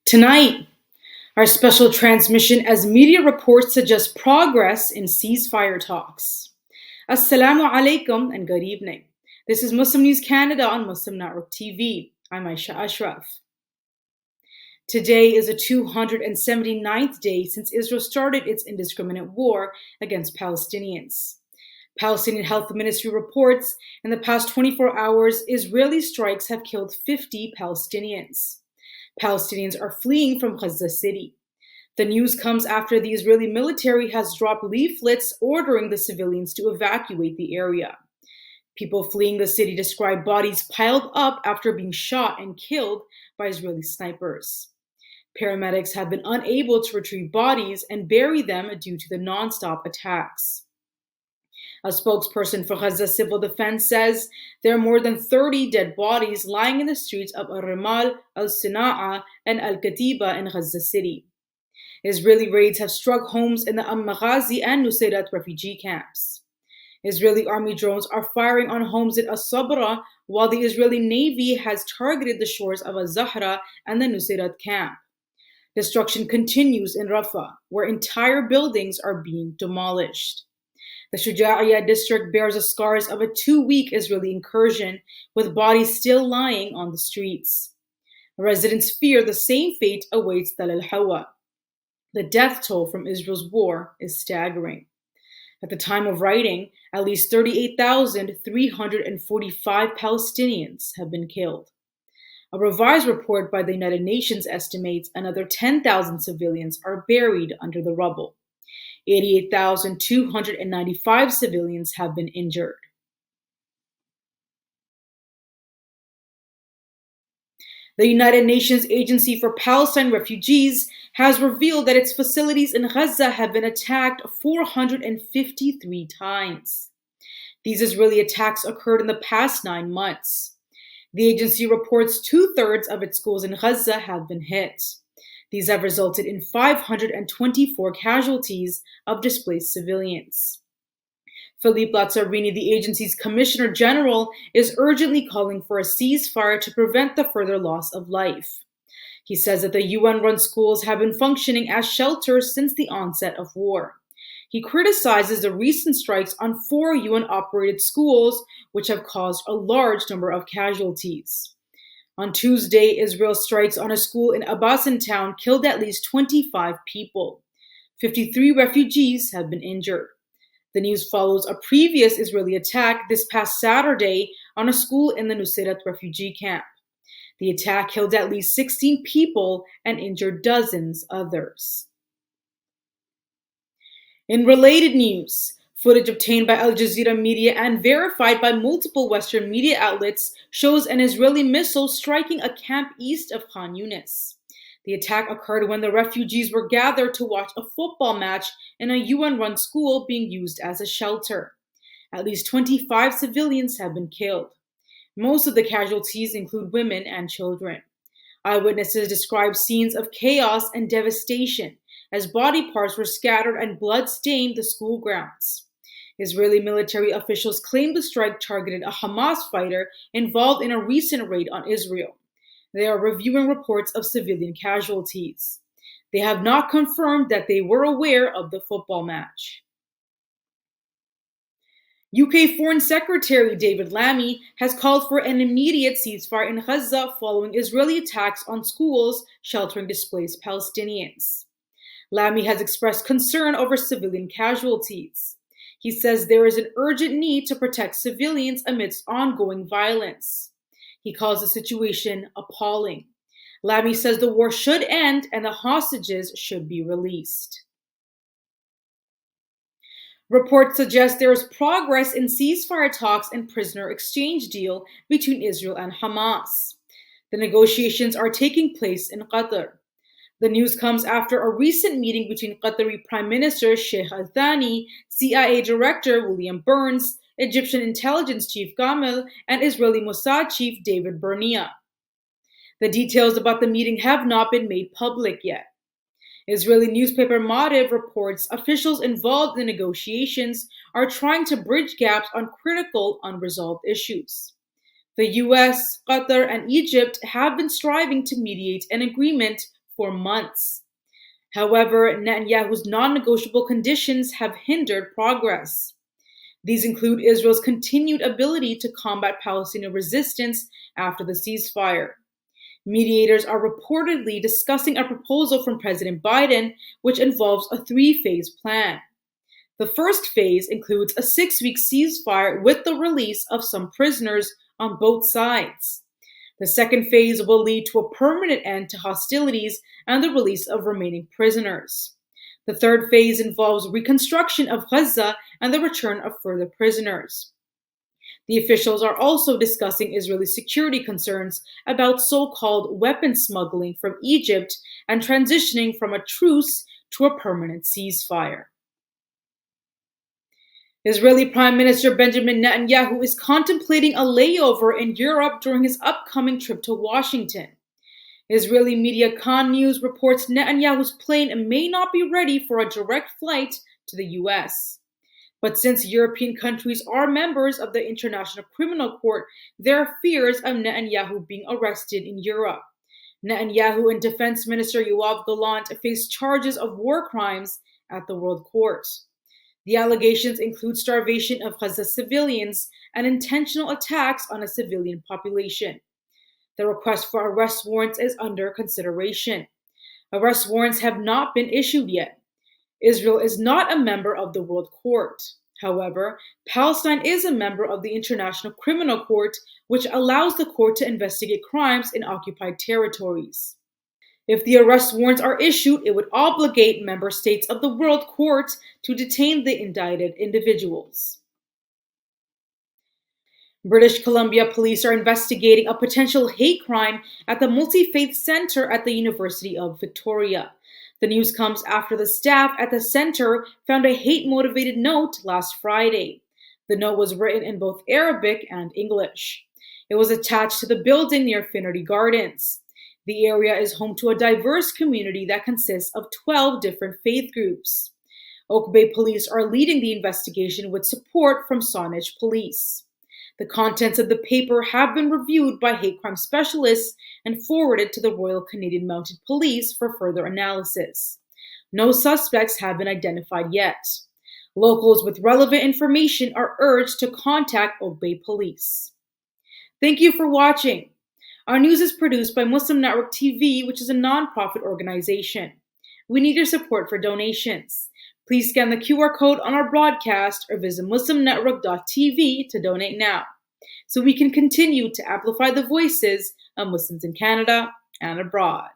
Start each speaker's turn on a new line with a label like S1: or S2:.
S1: Tonight, our special transmission as media reports suggest progress in ceasefire talks. Assalamu alaikum and good evening. This is Muslim News Canada on Muslim Network TV. I'm Aisha Ashraf. Today is the 279th day since Israel started its indiscriminate war against Palestinians. Palestinian Health Ministry reports in the past 24 hours, Israeli strikes have killed 50 Palestinians. Palestinians are fleeing from Gaza City. The news comes after the Israeli military has dropped leaflets ordering the civilians to evacuate the area. People fleeing the city describe bodies piled up after being shot and killed by Israeli snipers. Paramedics have been unable to retrieve bodies and bury them due to the non-stop attacks. A spokesperson for Gaza Civil Defense says there are more than 30 dead bodies lying in the streets of Al-Rimal, Al-Sina'a, and Al-Katiba in Gaza City. Israeli raids have struck homes in the Maghazi and Nusayrat refugee camps. Israeli army drones are firing on homes in As-Sabra, while the Israeli Navy has targeted the shores of Al-Zahra and the Nusayrat camp. Destruction continues in Rafah, where entire buildings are being demolished. The Shuja'iyya district bears the scars of a 2-week Israeli incursion, with bodies still lying on the streets. Residents fear the same fate awaits Tal al-Hawa. The death toll from Israel's war is staggering. At the time of writing, at least 38,345 Palestinians have been killed. A revised report by the United Nations estimates another 10,000 civilians are buried under the rubble. 88,295 civilians have been injured. The United Nations Agency for Palestine Refugees has revealed that its facilities in Gaza have been attacked 453 times. These Israeli attacks occurred in the past 9 months. The agency reports 2/3 of its schools in Gaza have been hit. These have resulted in 524 casualties of displaced civilians. Philippe Lazzarini, the agency's Commissioner General, is urgently calling for a ceasefire to prevent the further loss of life. He says that the UN-run schools have been functioning as shelters since the onset of war. He criticizes the recent strikes on 4 UN-operated schools, which have caused a large number of casualties. On Tuesday, Israel's strikes on a school in Abbasin town killed at least 25 people. 53 refugees have been injured. The news follows a previous Israeli attack this past Saturday on a school in the Nusayrat refugee camp. The attack killed at least 16 people and injured dozens others. In related news, footage obtained by Al Jazeera Media and verified by multiple Western media outlets shows an Israeli missile striking a camp east of Khan Yunis. The attack occurred when the refugees were gathered to watch a football match in a UN-run school being used as a shelter. At least 25 civilians have been killed. Most of the casualties include women and children. Eyewitnesses describe scenes of chaos and devastation as body parts were scattered and blood stained the school grounds. Israeli military officials claim the strike targeted a Hamas fighter involved in a recent raid on Israel. They are reviewing reports of civilian casualties. They have not confirmed that they were aware of the football match. UK Foreign Secretary David Lammy has called for an immediate ceasefire in Gaza following Israeli attacks on schools sheltering displaced Palestinians. Lammy has expressed concern over civilian casualties. He says there is an urgent need to protect civilians amidst ongoing violence. He calls the situation appalling. Lammy says the war should end and the hostages should be released. Reports suggest there is progress in ceasefire talks and prisoner exchange deal between Israel and Hamas. The negotiations are taking place in Qatar. The news comes after a recent meeting between Qatari Prime Minister Sheikh Al-Thani, CIA Director William Burns, Egyptian Intelligence Chief Gamel, and Israeli Mossad Chief David Bernia. The details about the meeting have not been made public yet. Israeli newspaper Maariv reports officials involved in the negotiations are trying to bridge gaps on critical unresolved issues. The US, Qatar, and Egypt have been striving to mediate an agreement for months. However, Netanyahu's non-negotiable conditions have hindered progress. These include Israel's continued ability to combat Palestinian resistance after the ceasefire. Mediators are reportedly discussing a proposal from President Biden, which involves a three-phase plan. The first phase includes a 6-week ceasefire with the release of some prisoners on both sides. The second phase will lead to a permanent end to hostilities and the release of remaining prisoners. The third phase involves reconstruction of Gaza and the return of further prisoners. The officials are also discussing Israeli security concerns about so-called weapon smuggling from Egypt and transitioning from a truce to a permanent ceasefire. Israeli Prime Minister Benjamin Netanyahu is contemplating a layover in Europe during his upcoming trip to Washington. Israeli media Khan News reports Netanyahu's plane may not be ready for a direct flight to the US. But since European countries are members of the International Criminal Court, there are fears of Netanyahu being arrested in Europe. Netanyahu and Defense Minister Yoav Gallant face charges of war crimes at the World Court. The allegations include starvation of Gaza civilians and intentional attacks on a civilian population. The request for arrest warrants is under consideration. Arrest warrants have not been issued yet. Israel is not a member of the World Court. However, Palestine is a member of the International Criminal Court, which allows the court to investigate crimes in occupied territories. If the arrest warrants are issued, it would obligate member states of the World Court to detain the indicted individuals. British Columbia police are investigating a potential hate crime at the Multifaith Centre at the University of Victoria. The news comes after the staff at the center found a hate-motivated note last Friday. The note was written in both Arabic and English. It was attached to the building near Finnerty Gardens. The area is home to a diverse community that consists of 12 different faith groups. Oak Bay Police are leading the investigation with support from Saanich Police. The contents of the paper have been reviewed by hate crime specialists and forwarded to the Royal Canadian Mounted Police for further analysis. No suspects have been identified yet. Locals with relevant information are urged to contact Oak Bay Police. Thank you for watching. Our news is produced by Muslim Network TV, which is a non-profit organization. We need your support for donations. Please scan the QR code on our broadcast or visit muslimnetwork.tv to donate now, so we can continue to amplify the voices of Muslims in Canada and abroad.